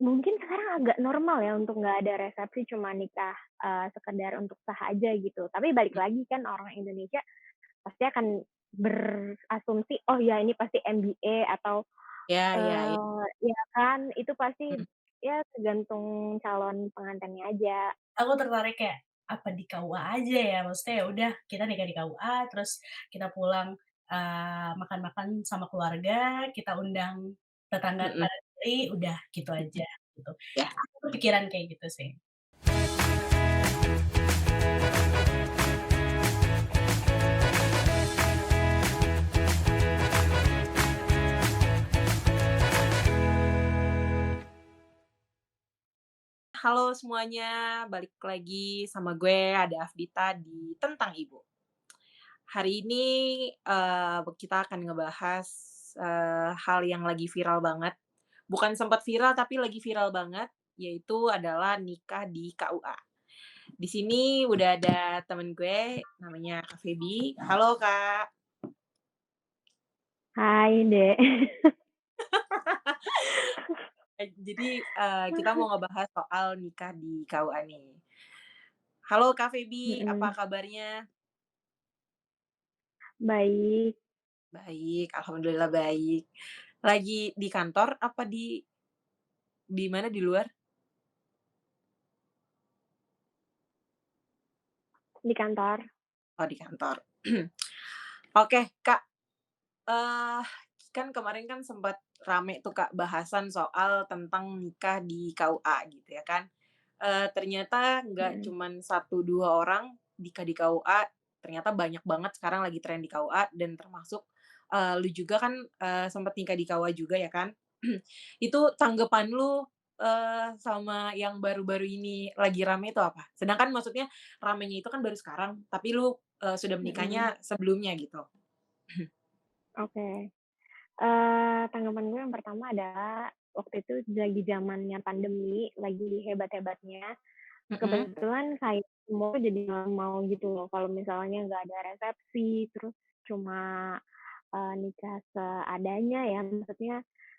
mungkin sekarang agak normal ya untuk nggak ada resepsi, cuma nikah, sekedar untuk sah aja gitu. Tapi balik Mhm. lagi kan orang Indonesia pasti akan berasumsi, "Oh ya ini pasti MBA," atau, Ya ya ya, ya kan, itu pasti mhm. ya tergantung calon pengantinnya aja. Aku tertarik kayak, apa di KUA aja ya? Maksudnya ya udah kita nikah di KUA, terus kita pulang, makan-makan sama keluarga, kita undang tetangga Mhm. tetangga mari, udah gitu aja, gitu. Ya. Aku kepikiran kayak gitu sih. Halo semuanya, balik lagi sama gue, ada Afdita di Tentang Ibu. Hari ini, kita akan ngebahas, hal yang lagi viral banget, bukan sempat viral tapi lagi viral banget, yaitu adalah nikah di KUA. Di sini udah ada temen gue namanya Kak Feby. Halo Kak. Hai, Dek. Jadi, kita mau ngebahas soal nikah di KUA nih. Halo Kak Feby, apa Mhm. kabarnya? Baik, Baik, alhamdulillah baik. Lagi di kantor apa di mana, di luar? di kantor. Oh, di kantor. Oke, Kak, eee, kan kemarin kan sempet rame tuh, Kak, bahasan soal tentang nikah di KUA gitu ya kan. Ternyata nggak Mhm. cuman 1, 2 orang nikah di KUA, ternyata banyak banget sekarang lagi tren di KUA dan termasuk, lu juga kan, sempet nikah di KUA juga ya kan. Itu tanggapan lu, sama yang baru-baru ini lagi rame itu apa? Sedangkan maksudnya ramenya itu kan baru sekarang, tapi lu, sudah Mhm. menikahnya sebelumnya gitu. Oke. Tanggapan gue yang pertama adalah waktu itu lagi zamannya pandemi, lagi hebat-hebatnya, Mhm, kebetulan kayak semua jadi nggak mau gitu loh kalau misalnya nggak ada resepsi, terus cuma, nikah seadanya ya, maksudnya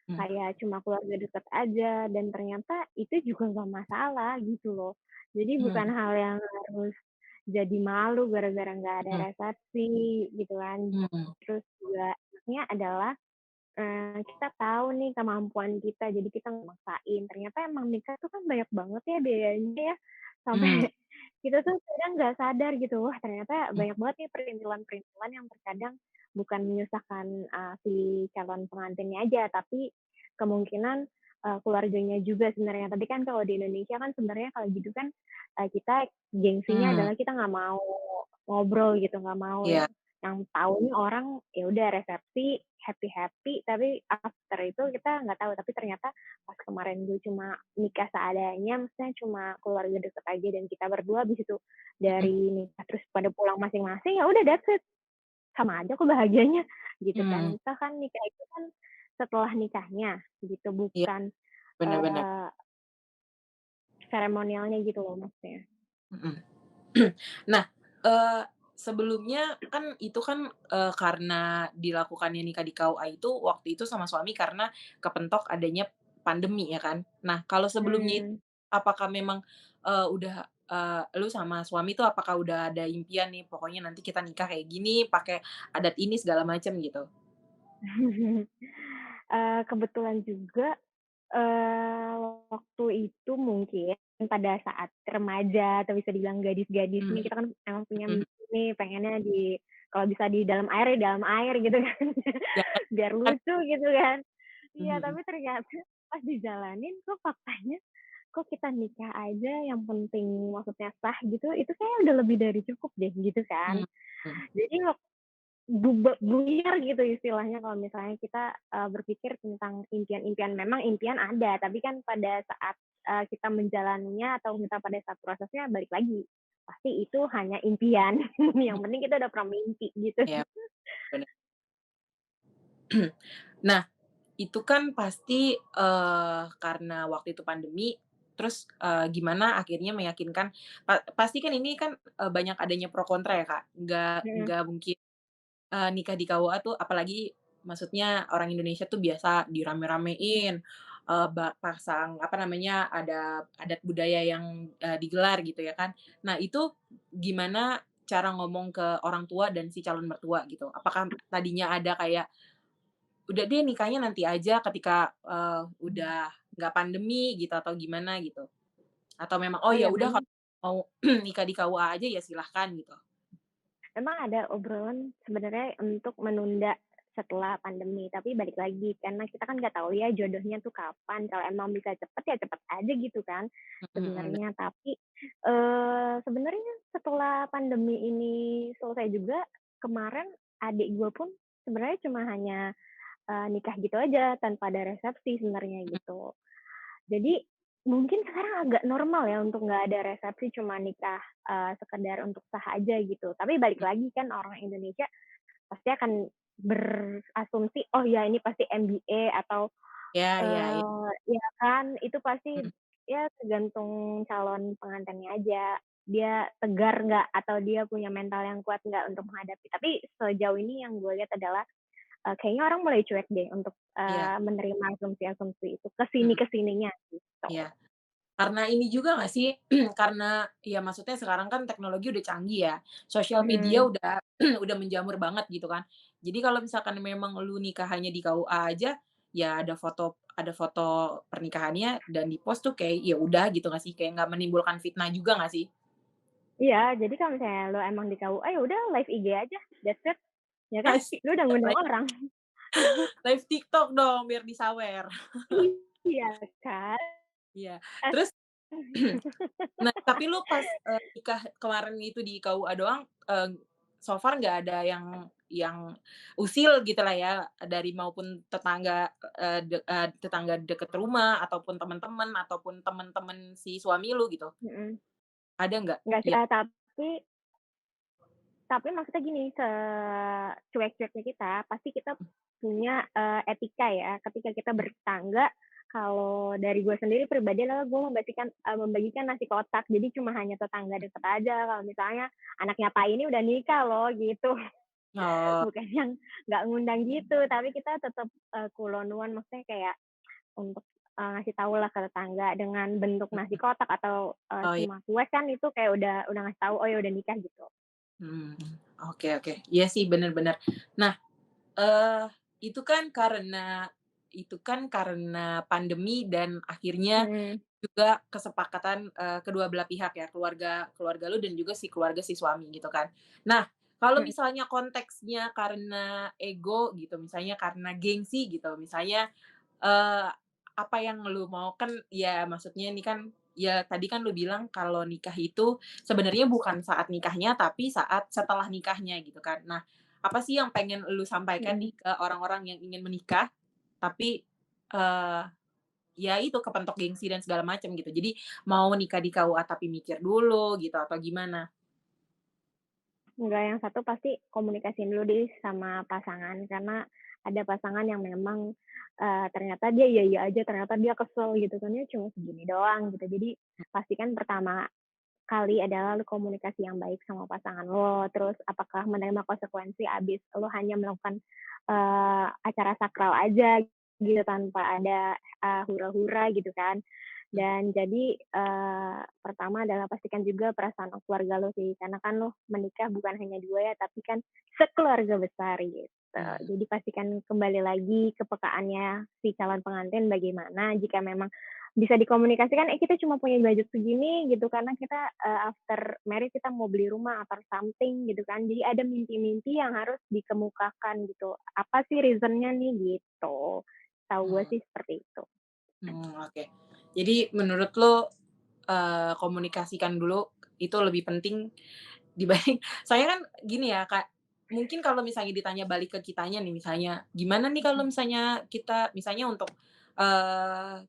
mmm, kayak cuma keluarga dekat aja dan ternyata itu juga nggak masalah gitu loh. Jadi bukan mmm, hal yang harus jadi malu gara-gara nggak ada mhm, resepsi gitu kan. mhm, Terus juga enaknya adalah kita tahu nih kemampuan kita, jadi kita nggak maksain. Ternyata emang nikah tuh kan banyak banget ya biayanya ya, sampai mmm, kita tuh kadang nggak sadar gitu, wah ternyata mhm, banyak banget nih perintilan-perintilan yang terkadang bukan menyusahkan, si calon pengantinnya aja, tapi kemungkinan, keluarganya juga sebenarnya. Tapi kan kalau di Indonesia kan sebenarnya kalau gitu kan, kita gengsinya mmm, adalah kita nggak mau ngobrol gitu, nggak mau iya, yang taunya orang ya udah resepsi, happy-happy, tapi after itu kita nggak tahu. Tapi ternyata pas kemarin gue cuma nikah seadanya, maksudnya cuma keluarga deket aja dan kita berdua, habis itu mhm, dari nikah terus pada pulang masing-masing, ya udah that's it, sama aja kok bahagianya, gitu kan. mmm, Kita kan nikah itu kan setelah nikahnya gitu, iya, bukan, bener bener, eee, seremonialnya gitu loh maksudnya. mhm. Nah, sebelumnya kan itu kan, karena dilakukannya nikah di KUA itu waktu itu sama suami karena kepentok adanya pandemi ya kan. Nah, kalau sebelumnya itu Mmm. apakah memang, udah, lu sama suami tuh apakah udah ada impian nih, pokoknya nanti kita nikah kayak gini, pakai adat ini segala macam gitu? Kebetulan juga, eee, waktu itu mungkin pada saat remaja atau bisa dibilang gadis-gadis nih, Mmm, kita kan emang punya mhm, mimpi nih pengennya kalau bisa di dalam air, ya dalam air gitu kan, ya biar kan, lucu gitu kan. Iya, mhm, tapi ternyata pas dijalanin kok faktanya, kok kita nikah aja yang penting maksudnya sah gitu, itu kayaknya udah lebih dari cukup deh gitu kan. mmm, mhm, Jadi buyar gitu istilahnya kalau misalnya kita, berpikir tentang impian-impian. Memang impian ada, tapi kan pada saat, kita menjalaninya atau kita pada saat prosesnya balik lagi, pasti itu hanya impian. mhm, Yang penting kita udah pernah mimpi gitu. iya bener. Nah, itu kan pasti, karena waktu itu pandemi, terus, gimana akhirnya meyakinkan pasti kan ini kan, banyak adanya pro kontra ya, Kak. Mhm. Nggak mungkin, nikah di KUA tuh apalagi maksudnya orang Indonesia tuh biasa dirame-ramein, pasang apa namanya, ada adat budaya yang, digelar gitu ya kan. Nah itu gimana cara ngomong ke orang tua dan si calon mertua gitu? Apakah tadinya ada kayak, "Udah deh nikahnya nanti aja ketika, udah nggak pandemi," gitu atau gimana gitu? Atau memang, "Oh Oh ya ya, udah kalau mau nikah di KUA aja ya silahkan," gitu? memang ada obrolan sebenarnya untuk menunda setelah pandemi, tapi balik lagi karena kita kan nggak tahu ya jodohnya tuh kapan, kalau emang bisa cepet ya cepet aja gitu kan Mhm mhm. sebenarnya. Tapi, sebenarnya setelah pandemi ini selesai juga, kemarin adik gue pun sebenarnya cuma hanya, nikah gitu aja tanpa ada resepsi sebenarnya Mhm. gitu. Jadi mungkin sekarang agak normal ya untuk nggak ada resepsi, cuma nikah, sekedar untuk sah aja gitu. Tapi balik lagi kan orang Indonesia pasti akan berasumsi, "Oh ya ini pasti MBA," atau, Iya iya iya. ya kan, itu pasti Mhm. ya tergantung calon pengantinnya aja. Dia tegar nggak atau dia punya mental yang kuat nggak untuk menghadapi. Tapi sejauh ini yang gue lihat adalah, kayaknya orang mulai cuek deh untuk, Iya. menerima asumsi-asumsi itu, Mhm. kesininya gitu. Iya. Karena ini juga nggak sih, karena ya maksudnya sekarang kan teknologi udah canggih ya, sosial media Mhm. udah udah menjamur banget gitu kan. Jadi kalau misalkan memang lu nikahannya di KUA aja, ya ada foto pernikahannya dan di-post tuh kayak ya udah gitu nggak sih, kayak nggak menimbulkan fitnah juga nggak sih? Iya, jadi kalau misalnya lo emang di KUA, ya udah live IG aja, that's it, ya kan? Lu udah ngundang Live orang. live TikTok dong biar disawer. Iya kan? Iya. Eh, Terus nah, tapi lu pas, nikah kemarin itu di KUA doang, so far nggak ada yang usil gitulah ya, dari maupun tetangga, tetangga deket rumah, ataupun temen-temen, ataupun temen-temen si suami lu gitu, mhm, ada nggak? enggak sih, Iya. tapi maksudnya gini, secuek-cueknya kita, pasti kita punya, etika ya, ketika kita bertetangga, kalau dari gue sendiri pribadi adalah gue membagikan nasi kotak, jadi cuma hanya tetangga deket aja, kalau misalnya anaknya Pak ini udah nikah loh, gitu. Oh, Bukan yang nggak ngundang gitu, tapi kita tetap, kulonuan, maksudnya kayak untuk, ngasih tahu lah ke tetangga dengan bentuk nasi mhm, kotak atau, oh ya, cuma kue kan itu kayak udah ngasih tahu, "Oh ya udah nikah," gitu. mhm, oke oke. Iya sih bener bener. Nah, eee, itu kan karena pandemi dan akhirnya Mhm, juga kesepakatan, kedua belah pihak ya, keluarga keluarga lu dan juga si keluarga si suami gitu kan. Nah, kalau mhm, misalnya konteksnya karena ego gitu, misalnya karena gengsi gitu, misalnya, eee, apa yang lu mau kan ya maksudnya ini kan ya tadi kan lu bilang kalau nikah itu sebenarnya bukan saat nikahnya, tapi saat setelah nikahnya gitu kan. Nah, apa sih yang pengen lu sampaikan mhm. nih ke orang-orang yang ingin menikah, tapi, eee ya itu, kepentok gengsi dan segala macam gitu. Jadi mau nikah di KUA tapi mikir dulu gitu atau gimana? Enggak, yang satu pasti komunikasiin dulu deh sama pasangan, karena ada pasangan yang memang, ternyata dia iya-iya aja, ternyata dia kesel gitu kan, ya cuma segini doang gitu. Jadi pastikan pertama kali adalah lu komunikasi yang baik sama pasangan lo, terus apakah menerima konsekuensi abis lo hanya melakukan, acara sakral aja gitu tanpa ada, hura-hura gitu kan. Mhm Dan jadi, pertama adalah pastikan juga perasaan keluarga lo sih, karena kan lo menikah bukan hanya 2 ya, tapi kan sekeluarga besar gitu. mhm Jadi pastikan kembali lagi kepekaannya si calon pengantin bagaimana, jika memang bisa dikomunikasikan, kita cuma punya budget segini gitu, karena kita, after married kita mau beli rumah atau something gitu kan. Jadi ada mimpi-mimpi yang harus dikemukakan gitu. Apa sih reason-nya nih gitu. Tahu gue mhm sih seperti itu. oke. Jadi menurut lo, komunikasikan dulu itu lebih penting dibanding soalnya kan gini ya, Kak, mungkin kalau misalnya ditanya balik ke kitanya nih misalnya, gimana nih kalau misalnya kita misalnya untuk,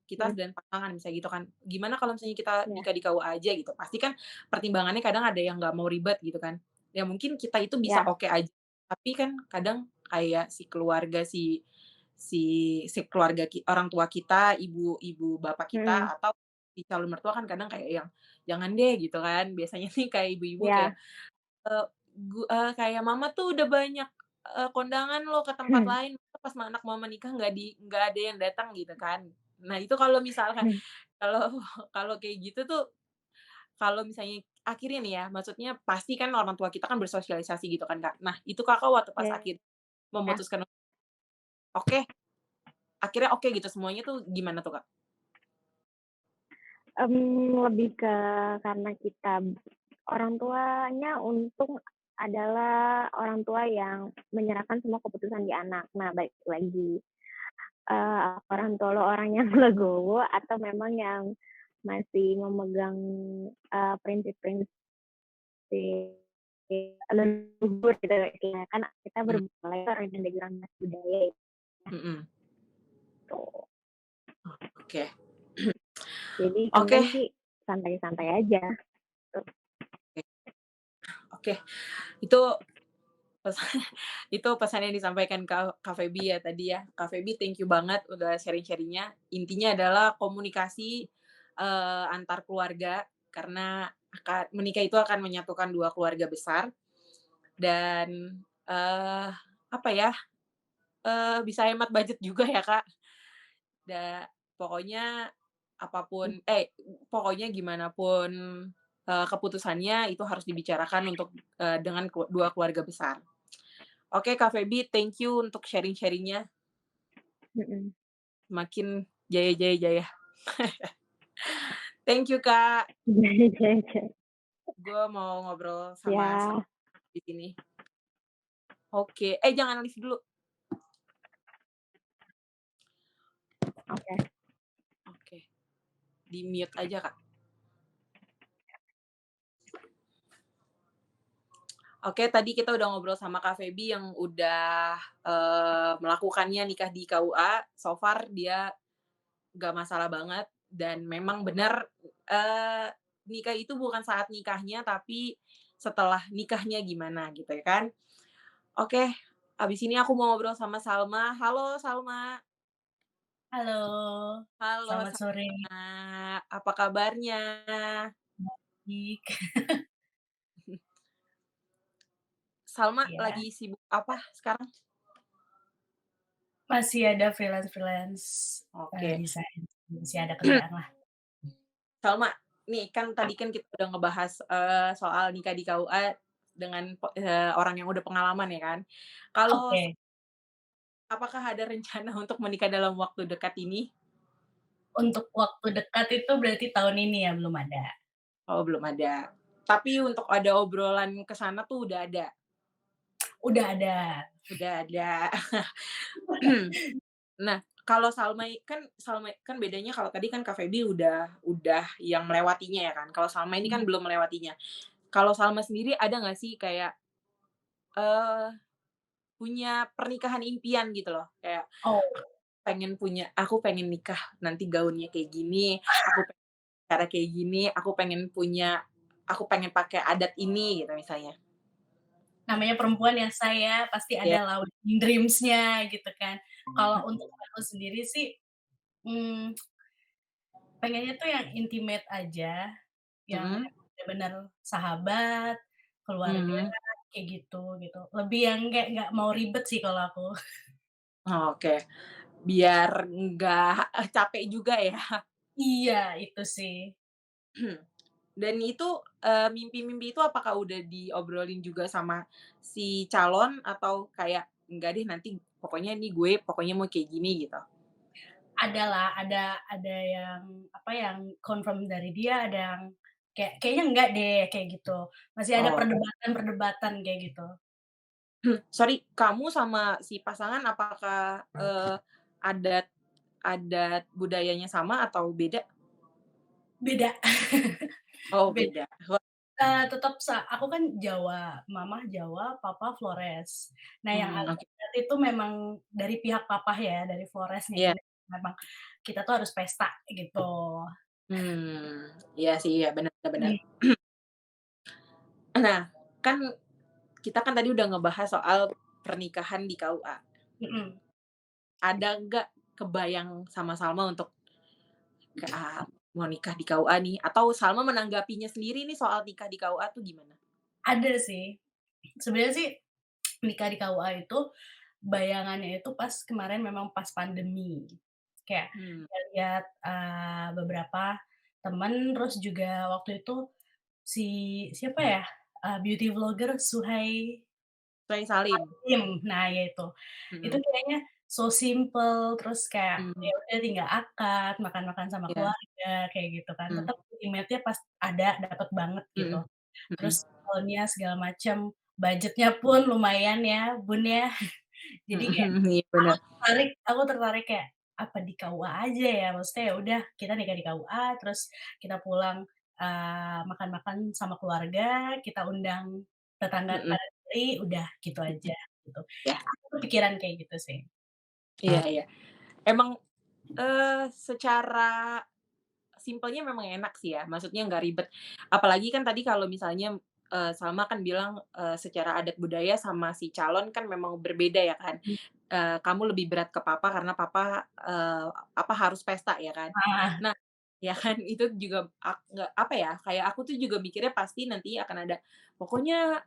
kita Mhm, dan pasangan misalnya gitu kan, gimana kalau misalnya kita iya, nikah di KUA aja gitu, pasti kan pertimbangannya kadang ada yang nggak mau ribet gitu kan. Ya mungkin kita itu bisa iya, oke aja, tapi kan kadang kayak si keluarga si si keluarga orang tua kita, ibu bapak kita, mhm, atau si calon mertua kan kadang kayak yang, "Jangan deh," gitu kan. Biasanya nih kayak ibu-ibu kayak, iya. kayak, "Mama tuh udah banyak, kondangan loh ke tempat lain, masa pas anak mama nikah nggak ada yang datang," gitu kan. Nah, itu kalau misalkan kalau kalau kayak gitu tuh, kalau misalnya akhirnya nih ya, maksudnya pasti kan orang tua kita kan bersosialisasi gitu kan, Kak. Nah, itu Kakak waktu pas Ya, memutuskan, oke, akhirnya oke gitu semuanya tuh gimana tuh, Kak? lebih ke karena kita orang tuanya untung adalah orang tua yang menyerahkan semua keputusan di anak. Nah, baik lagi, orang tua lo orang yang legowo atau memang yang masih memegang, prinsip-prinsip leluhur gitu, ya kan kita Mmm, berbudaya orang yang background budaya mhm, itu. oke. Jadi kami Oke kan sih santai-santai aja, tuh. oke, itu pes itu pesan yang disampaikan Kak Feby ya tadi ya. Kak Feby thank you banget udah sharing-sharing-nya. Intinya adalah komunikasi, antar keluarga karena menikah itu akan menyatukan 2 keluarga besar dan, apa ya, bisa hemat budget juga ya, Kak. Pokoknya apapun pokoknya gimana pun, keputusannya itu harus dibicarakan dengan 2 keluarga besar. Oke Kak Feby, thank you untuk sharing-sharing-nya. Mhm. Makin jaya jaya jaya. Thank you Kak, gue mau ngobrol sama Ya, di sini. Oke, jangan live dulu. oke. Oke, di-mute aja Kak. Oke, tadi kita udah ngobrol sama Kak Feby yang udah, melakukannya nikah di KUA, so far dia nggak masalah banget dan memang benar, eee, nikah itu bukan saat nikahnya, tapi setelah nikahnya gimana gitu ya kan. Oke, abis ini aku mau ngobrol sama Salma. Halo Salma. Halo, Halo selamat sore. Salma, apa kabarnya? Baik. Salma Iya, lagi sibuk apa sekarang? masih ada freelance-freelance, Oke. desain, masih ada kerjaan lah. Salma, nih kan tadi kan kita udah ngebahas, soal nikah di KUA dengan orang yang udah pengalaman ya kan. Kalau Oke, apakah ada rencana untuk menikah dalam waktu dekat ini? untuk waktu dekat itu berarti tahun ini ya, belum ada? Oh, belum ada. Tapi untuk ada obrolan ke sana tuh udah ada? Udah ada. Udah ada. Nah, kalau Salma kan bedanya kalau tadi kan Kak Feby udah yang melewatinya ya kan, kalau Salma ini kan Mhm. belum melewatinya. Kalau Salma sendiri ada nggak sih kayak, eee, punya pernikahan impian gitu loh? Kayak Oh, aku pengen nikah nanti gaunnya kayak gini, aku pengen cara kayak gini, aku pengen pakai adat ini gitu misalnya. namanya perempuan ya saya pasti Ya, ada lah wedding dreams-nya gitu kan. Kalau untuk aku sendiri sih, mmm, pengennya tuh yang intimate aja, yang mhm, emang bener-bener sahabat, keluarga, mhm. kayak gitu, gitu. Lebih yang kayak nggak mau ribet sih kalau aku. Oke, biar nggak capek juga ya. Iya, itu sih. Dan itu, mimpi-mimpi itu apakah udah diobrolin juga sama si calon atau kayak, "Enggak deh nanti pokoknya ini gue pokoknya mau kayak gini," gitu? Ada lah, ada yang, apa, yang confirm dari dia, ada yang kayaknya enggak deh, kayak gitu. Masih ada Oh, perdebatan-perdebatan kayak gitu. sorry, kamu sama si pasangan apakah, adat adat budayanya sama atau beda? Beda. Oh Beda, beda. Wah, tetep aku kan Jawa, mama Jawa, papa Flores. Nah, yang agak oke. berat itu memang dari pihak papa ya, dari Floresnya Iya, ini memang kita tuh harus pesta gitu. iya sih, iya, bener bener. Mmm, Nah, kan kita kan tadi udah ngebahas soal pernikahan di KUA. mhm. Ada nggak kebayang sama Salma untuk mau nikah di KUA nih? Atau Salma menanggapinya sendiri nih soal nikah di KUA tuh gimana? Ada sih. Sebenarnya sih nikah di KUA itu bayangannya itu pas kemarin memang pas pandemi. Kayak Mmm. lihat, beberapa temen, terus juga waktu itu si siapa ya, beauty vlogger Suhay Selain Salim. Nah ya itu. Itu Mhm. kayaknya so simple, terus kayak ya Mmm. udah tinggal akad, makan-makan sama Iya. keluarga, kayak gitu kan. Mmm. Tetep intimate-nya pas ada, dapet banget gitu. Mhm. Terus Mhm. hall-nya segala macem, budgetnya pun lumayan ya, Bun, ya. Jadi kayak Mhm, iya bener. aku tertarik kayak, apa di KUA aja ya? Maksudnya ya udah kita nikah di KUA, terus kita pulang, makan-makan sama keluarga, kita undang tetangga Mhm. mari, udah gitu Mhm. aja, gitu. Ya. Aku kepikiran kayak gitu sih. Iya iya. Emang, secara simpelnya memang enak sih ya, maksudnya nggak ribet. Apalagi kan tadi kalau misalnya, Salma kan bilang, secara adat budaya sama si calon kan memang berbeda ya kan. Mmm. Kamu lebih berat ke papa karena papa, apa, harus pesta ya kan. Heeh. Nah, ya kan itu juga nggak apa ya, kayak aku tuh juga mikirnya pasti nanti akan ada, pokoknya,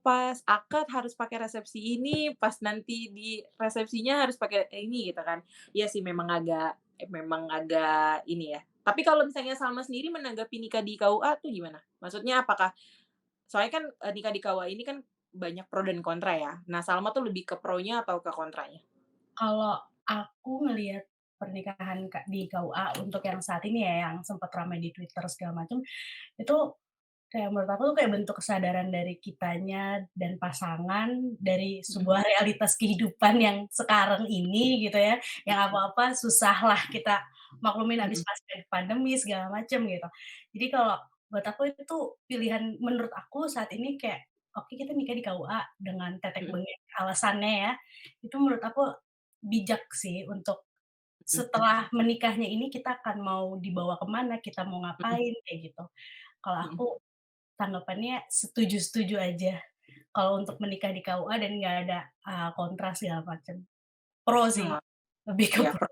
pas akad harus pakai resepsi ini, pas nanti di resepsinya harus pakai ini gitu kan. Iya sih memang agak ini ya. Tapi kalau misalnya Salma sendiri menanggapi nikah di KUA tuh gimana? Maksudnya apakah soalnya kan, nikah di KUA ini kan banyak pro dan kontra ya. Nah, Salma tuh lebih ke pronya atau ke kontranya? Kalau aku ngelihat pernikahan di KUA untuk yang saat ini ya, yang sempet ramai di Twitter segala macem, itu kayak menurut aku tuh kayak bentuk kesadaran dari kitanya dan pasangan, dari Mhm. sebuah realitas kehidupan yang sekarang ini gitu ya, yang apa-apa susah lah kita maklumin habis Mhm. pandemi segala macem gitu. Jadi kalau buat aku itu pilihan menurut aku saat ini kayak, oke kita nikah di KUA dengan tetek Mhm. bengek alasannya ya, itu menurut aku bijak sih untuk Mhm. setelah menikahnya ini kita akan mau dibawa ke mana, kita mau Mhm. ngapain, kayak gitu. Kalau Mhm. aku tanggapannya setuju-setuju aja, kalau untuk menikah di KUA dan nggak ada, kontra segala macem. Pro sih, Oh, lebih ke ya pro.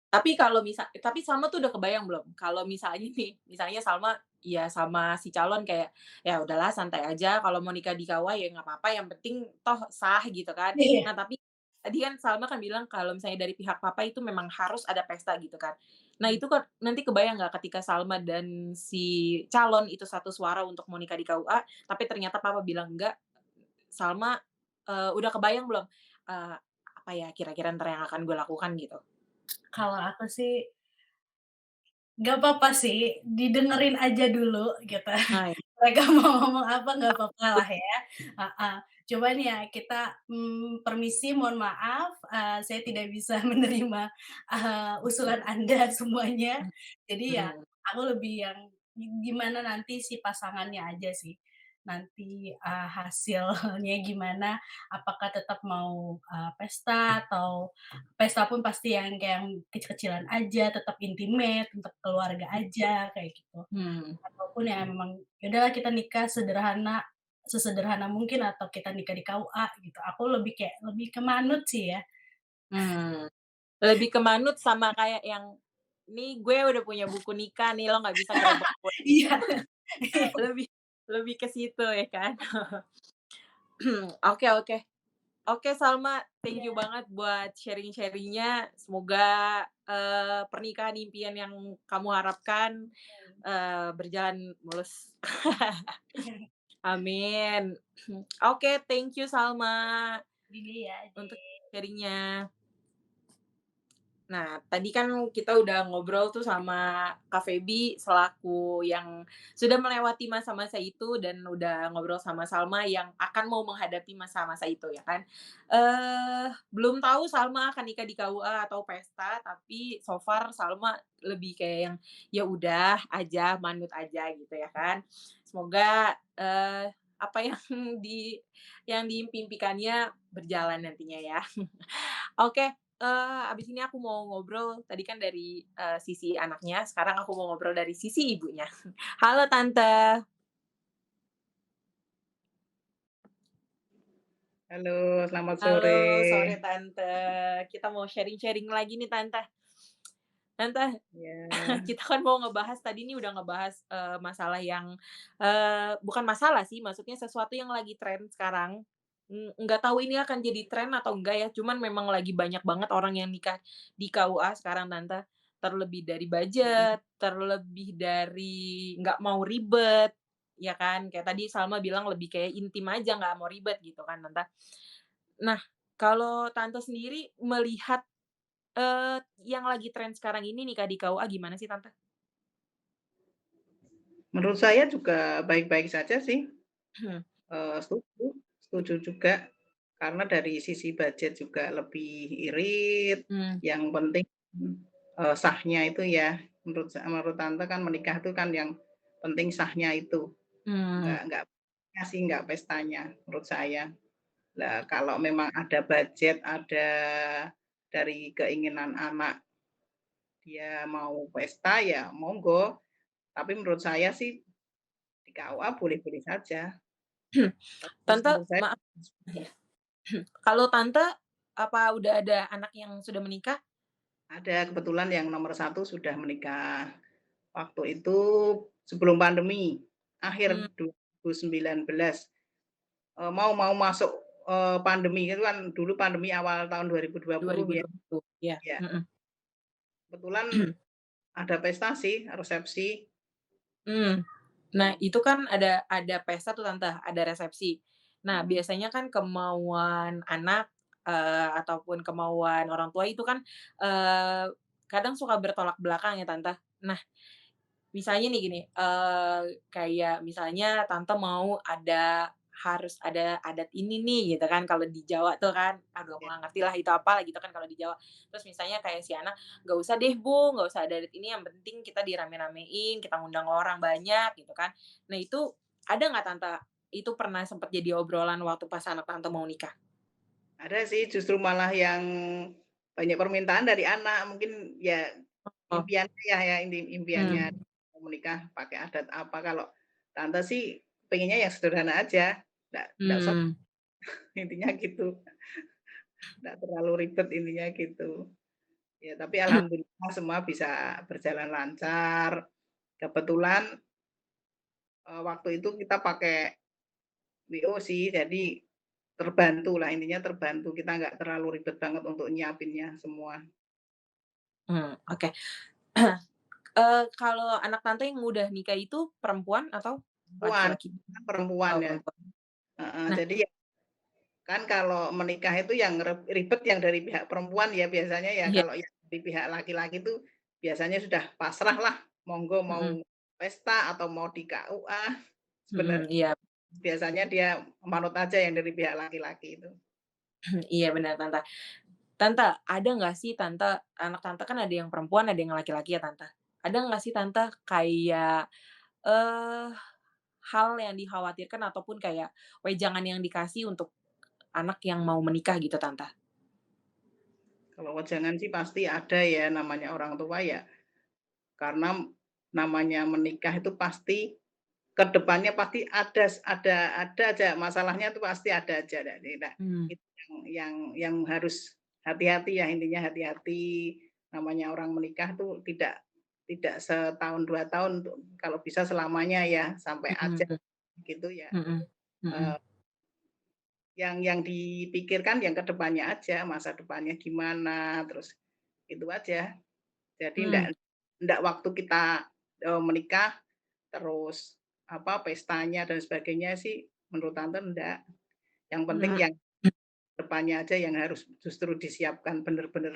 Tapi Salma tuh udah kebayang belum, kalau misalnya nih, misalnya Salma ya sama si calon kayak, "Ya udahlah santai aja kalau mau nikah di KUA ya nggak apa-apa yang penting toh sah," gitu kan. Iya. Nah tapi tadi kan Salma kan bilang kalau misalnya dari pihak papa itu memang harus ada pesta gitu kan. Nah itu kan nanti kebayang nggak ketika Salma dan si calon itu satu suara untuk mau nikah di KUA, tapi ternyata papa bilang enggak, Salma, udah kebayang belum, eee, apa ya kira-kira entar yang akan gue lakukan gitu? Kalau aku sih nggak apa-apa sih, didengerin aja dulu gitu. Hai. Mereka mau ngomong apa nggak apa-apa lah ya, heeh. Cuman ya kita, permisi, mohon maaf, saya tidak bisa menerima, usulan Anda semuanya. Jadi ya Mhm. aku lebih yang gimana nanti si pasangannya aja sih. Nanti, hasilnya gimana, apakah tetap mau, pesta atau pesta pun pasti yang kayak yang kecil-kecilan aja, tetap intimate, tetap keluarga aja, kayak gitu. Hmm. Ataupun ya memang, ya udahlah kita nikah sederhana, sesederhana mungkin atau kita nikah di KUA gitu. Aku lebih kayak lebih ke manut sih ya. Mmm, lebih ke manut sama kayak yang, "Nih gue udah punya buku nikah nih, lo nggak bisa gerebek gue." Iya. Lebih lebih ke situ ya kan. Oke oke. Oke Salma, thank you Iya. banget buat sharing-sharing-nya. Semoga, pernikahan impian yang kamu harapkan, berjalan mulus. Amin. Oke, thank you Salma, Gini ya, untuk sharing-nya. Nah, tadi kan kita udah ngobrol tuh sama Kak Feby selaku yang sudah melewati masa-masa itu dan udah ngobrol sama Salma yang akan mau menghadapi masa-masa itu ya kan. Belum tahu Salma akan nikah di KUA atau pesta, tapi so far Salma lebih kayak yang, ya udah aja, manut aja gitu ya kan. Semoga, apa yang diimpikannya berjalan nantinya ya. Oke, abis ini aku mau ngobrol tadi kan dari, sisi anaknya, sekarang aku mau ngobrol dari sisi ibunya. Halo Tante. Halo, selamat sore. Halo, sore Tante. Kita mau sharing-sharing lagi nih Tante. Tante, Ya, kita kan mau ngebahas tadi nih udah ngebahas, masalah yang, bukan masalah sih, maksudnya sesuatu yang lagi tren sekarang, nggak tahu ini akan jadi tren atau enggak ya, cuman memang lagi banyak banget orang yang nikah di KUA sekarang Tante. Terlebih dari Mhm. budget, terlebih dari nggak mau ribet, ya kan. Kayak tadi Salma bilang lebih kayak intim aja, nggak mau ribet gitu kan Tante. Nah, kalau Tante sendiri melihat, yang lagi tren sekarang ini nikah di KUA gimana sih Tante? Menurut saya juga baik-baik saja sih, setuju setuju juga, karena dari sisi budget juga lebih irit, Mmm, yang penting, sahnya itu ya, menurut tante kan menikah itu kan yang penting sahnya itu, mmm, nggak sih, nggak pestanya, menurut saya. Lah kalau memang ada budget, ada dari keinginan anak dia mau pesta, ya monggo, tapi menurut saya sih di KUA boleh-boleh saja. Terus Tante menurut saya maaf ya, kalau Tante, apa udah ada anak yang sudah menikah? ada kebetulan yang nomor satu sudah menikah. Waktu itu sebelum pandemi, Mmm, akhir 2019, mau mau masuk, pandemi itu kan dulu pandemi awal tahun 2020 ya. 2020, iya, Ya, mhm. kebetulan ada pesta sih, resepsi. Mmm. Nah, Mhm, itu kan ada pesta tuh Tante, ada resepsi. Nah, mhm. biasanya kan kemauan anak, ataupun kemauan orang tua itu kan, eee, kadang suka bertolak belakang ya Tante. Nah, misalnya nih gini, kayak misalnya tante mau harus ada adat ini nih gitu kan kalau di Jawa tuh kan, aduh aku Ya, nggak ngerti lah itu apa gitu kan kalau di Jawa. Terus misalnya kayak si anak, "Nggak usah deh Bu, nggak usah ada adat ini yang penting kita dirame-ramein, kita ngundang orang banyak," gitu kan. Nah itu ada nggak Tante, itu pernah sempet jadi obrolan waktu pas anak Tante mau nikah? ada sih justru malah yang banyak permintaan dari anak, mungkin ya Oh, impiannya ya impiannya mmm, mau menikah pakai adat apa, kalau tante sih pengennya yang sederhana aja, nggak usah mmm, intinya gitu, nggak terlalu ribet intinya gitu. Ya tapi alhamdulillah semua bisa berjalan lancar. Kebetulan, waktu itu kita pakai WO sih, jadi terbantulah, intinya terbantu, kita nggak terlalu ribet banget untuk nyiapinnya semua. oke. Kalau anak tante yang udah nikah itu perempuan atau Perempuan, laki-laki? kan perempuan Oh, ya, perempuan. heeh, Nah, jadi ya kan kalau menikah itu yang ribet yang dari pihak perempuan ya biasanya ya, iya, kalau yang dari pihak laki-laki itu biasanya sudah pasrah lah, monggo mau mhm, pesta atau mau di KUA, mhm, sebenarnya iya, biasanya dia manut aja yang dari pihak laki-laki itu. iya benar Tante. Tante, ada nggak sih Tante, anak Tante kan ada yang perempuan, ada yang laki-laki ya Tante. Ada nggak sih Tante kayak, eee, hal yang dikhawatirkan ataupun kayak wejangan yang dikasih untuk anak yang mau menikah gitu Tante? Kalau wejangan sih pasti ada ya, namanya orang tua ya, karena namanya menikah itu pasti ke depannya pasti ada aja masalahnya tuh pasti ada aja. Nah, Mmm, itu yang harus hati-hati ya, intinya hati-hati, namanya orang menikah tuh tidak setahun, 2 tahun, kalau bisa selamanya ya, sampai ajal mhm, gitu ya. mhm, mhm, Eee, yang dipikirkan yang ke depannya aja, masa depannya gimana, terus itu aja. Jadi mmm, ndak waktu kita, menikah terus apa, pestanya dan sebagainya sih menurut tante ndak. Yang penting mhm, yang depannya aja yang harus justru disiapkan bener-bener.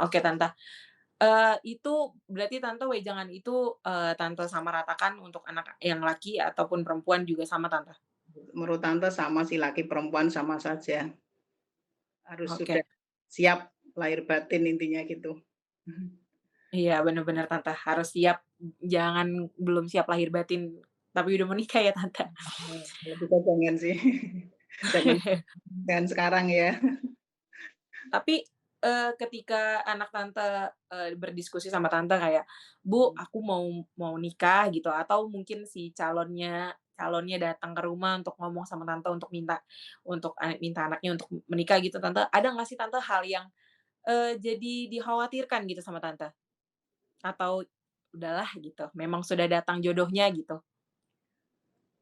oke Tante. Itu berarti Tante wejangan itu, Tante samaratakan untuk anak yang laki ataupun perempuan juga sama Tante? Menurut tante sama sih, laki perempuan sama saja, harus Oke. sudah siap lahir batin intinya gitu. Iya, bener bener Tante, harus siap, jangan belum siap lahir batin, tapi udah menikah ya Tante. Kalau bisa jangan sih, zaman dan sekarang ya. Tapi, ketika anak Tante, berdiskusi sama Tante kayak, "Bu, aku mau nikah," gitu, atau mungkin si calonnya calonnya datang ke rumah untuk ngomong sama Tante untuk minta anaknya untuk menikah gitu Tante, ada nggak sih Tante hal yang, jadi dikhawatirkan gitu sama Tante? Atau udahlah gitu, memang sudah datang jodohnya gitu?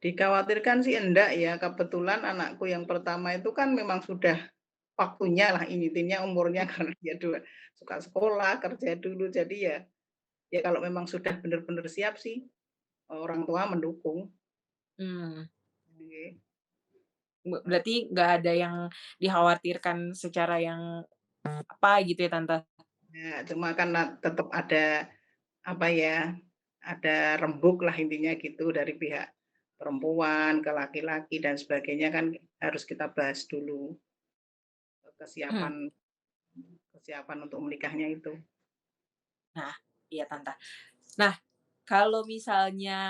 Dikhawatirkan sih enggak ya, kebetulan anakku yang pertama itu kan memang sudah waktunya lah, intinya umurnya karena dia suka sekolah, kerja dulu, jadi ya ya kalau memang sudah benar-benar siap sih, orang tua mendukung. Mmm, Oke. berarti nggak ada yang dikhawatirkan secara yang apa gitu ya, Tante? Ya, cuma kan tetap ada, apa ya, ada rembuk lah intinya gitu dari pihak perempuan ke laki-laki dan sebagainya kan harus kita bahas dulu, Hmm. kesiapan kesiapan untuk menikahnya itu. Nah, iya, Tante. Nah, kalau misalnya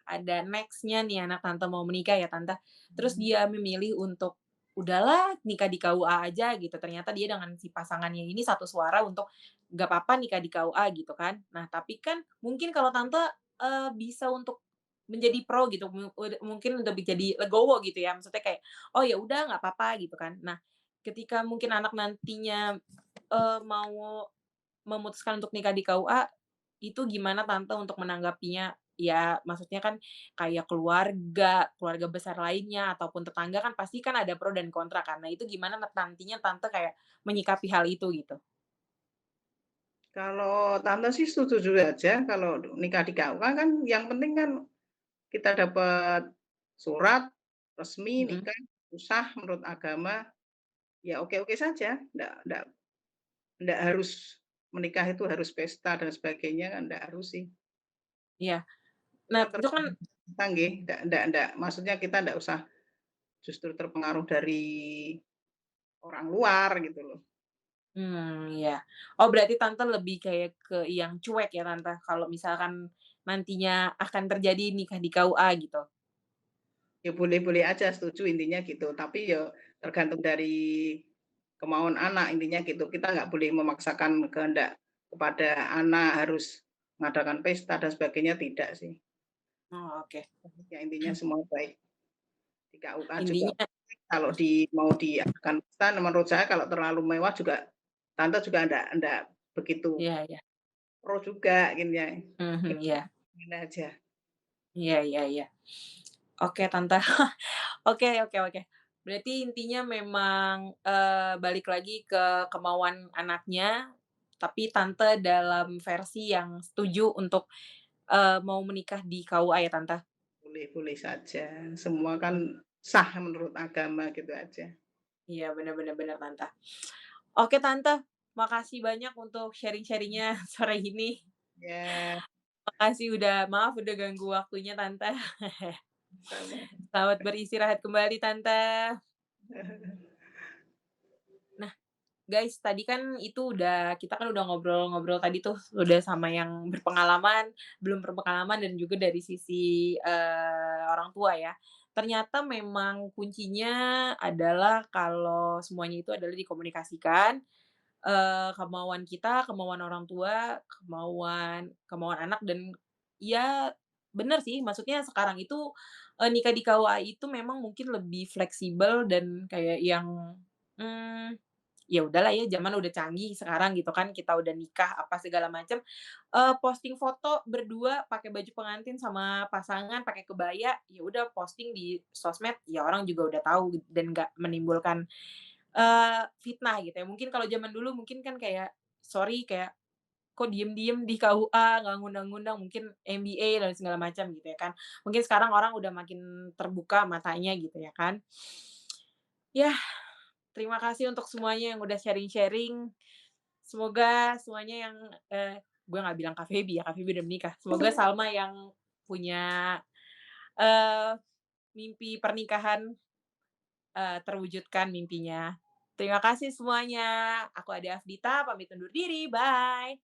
ada next-nya nih anak Tante mau menikah ya, Tante, terus dia memilih untuk, "Udahlah nikah di KUA aja," gitu, ternyata dia dengan si pasangannya ini satu suara untuk, "Nggak apa-apa nikah di KUA," gitu kan. Nah, tapi kan mungkin kalau Tante, bisa untuk menjadi pro gitu, mungkin untuk jadi legowo gitu ya, maksudnya kayak, "Oh ya udah nggak apa-apa," gitu kan. Nah, ketika mungkin anak nantinya, mau memutuskan untuk nikah di KUA, itu gimana Tante untuk menanggapinya? Ya, maksudnya kan kayak keluarga besar lainnya, ataupun tetangga kan pasti kan ada pro dan kontra kan. Nah, itu gimana nantinya Tante kayak menyikapi hal itu gitu? Kalau tante sih setuju aja kalau nikah di KUA kan yang penting kan kita dapat surat resmi Mhm. nikah, sah menurut agama, ya oke-oke saja, ndak harus menikah itu harus pesta dan sebagainya kan ndak harus sih. Iya. Itu Nah, kan itu kan tergantung kita nggih, ndak maksudnya kita ndak usah justru terpengaruh dari orang luar gitu loh. iya. Oh, berarti Tante lebih kayak ke yang cuek ya, Tante, kalau misalkan nantinya akan terjadi nikah di KUA gitu? Ya boleh-boleh aja setuju intinya gitu, tapi ya tergantung dari kemauan anak intinya gitu. Kita nggak boleh memaksakan kehendak kepada anak harus mengadakan pesta dan sebagainya, tidak sih. Oh, oke. Ya intinya semua baik. Di KUA juga Intinya kalau mau diadakan pesta menurut saya kalau terlalu mewah juga tante juga ndak begitu iya, iya. pro juga gini ya. Mhm, iya. Gimana aja. Iya, iya, iya. Oke, Tante. Oke, oke, oke. Berarti intinya memang, balik lagi ke kemauan anaknya, tapi Tante dalam versi yang setuju untuk, mau menikah di KUA ya, Tante? Boleh-boleh saja. Semua kan sah menurut agama gitu aja. Iya, bener, bener, bener, Tante. Oke, Tante, makasih banyak untuk sharing-sharing-nya sore ini. Ya, Makasih maaf udah ganggu waktunya, Tante. sama. Selamat beristirahat kembali, Tante. Nah, guys, tadi kan kita kan udah ngobrol-ngobrol tadi tuh, udah sama yang berpengalaman, belum berpengalaman, dan juga dari sisi, orang tua ya. Ternyata memang kuncinya adalah kalau semuanya itu adalah dikomunikasikan, kemauan kita, kemauan orang tua, kemauan kemauan anak, dan ya bener sih, maksudnya sekarang itu, nikah di KUA itu memang mungkin lebih fleksibel dan kayak yang, mmm ya udahlah ya, zaman udah canggih sekarang gitu kan, kita udah nikah apa segala macam, posting foto berdua pakai baju pengantin sama pasangan pakai kebaya, ya udah posting di sosmed, ya orang juga udah tahu dan nggak menimbulkan, fitnah gitu ya. Mungkin kalau zaman dulu mungkin kan kayak, sorry kayak, kok diem-diem di KUA, nggak ngundang-ngundang, mungkin MBA dan segala macam gitu ya kan. Mungkin sekarang orang udah makin terbuka matanya gitu ya kan. Ya, terima kasih untuk semuanya yang udah sharing-sharing. Semoga semuanya yang, gue nggak bilang Kak Feby ya, Kak Feby udah menikah. Semoga Salma yang punya, eee, mimpi pernikahan, terwujudkan mimpinya. Terima kasih semuanya. Aku Ade Afdita, pamit undur diri, bye.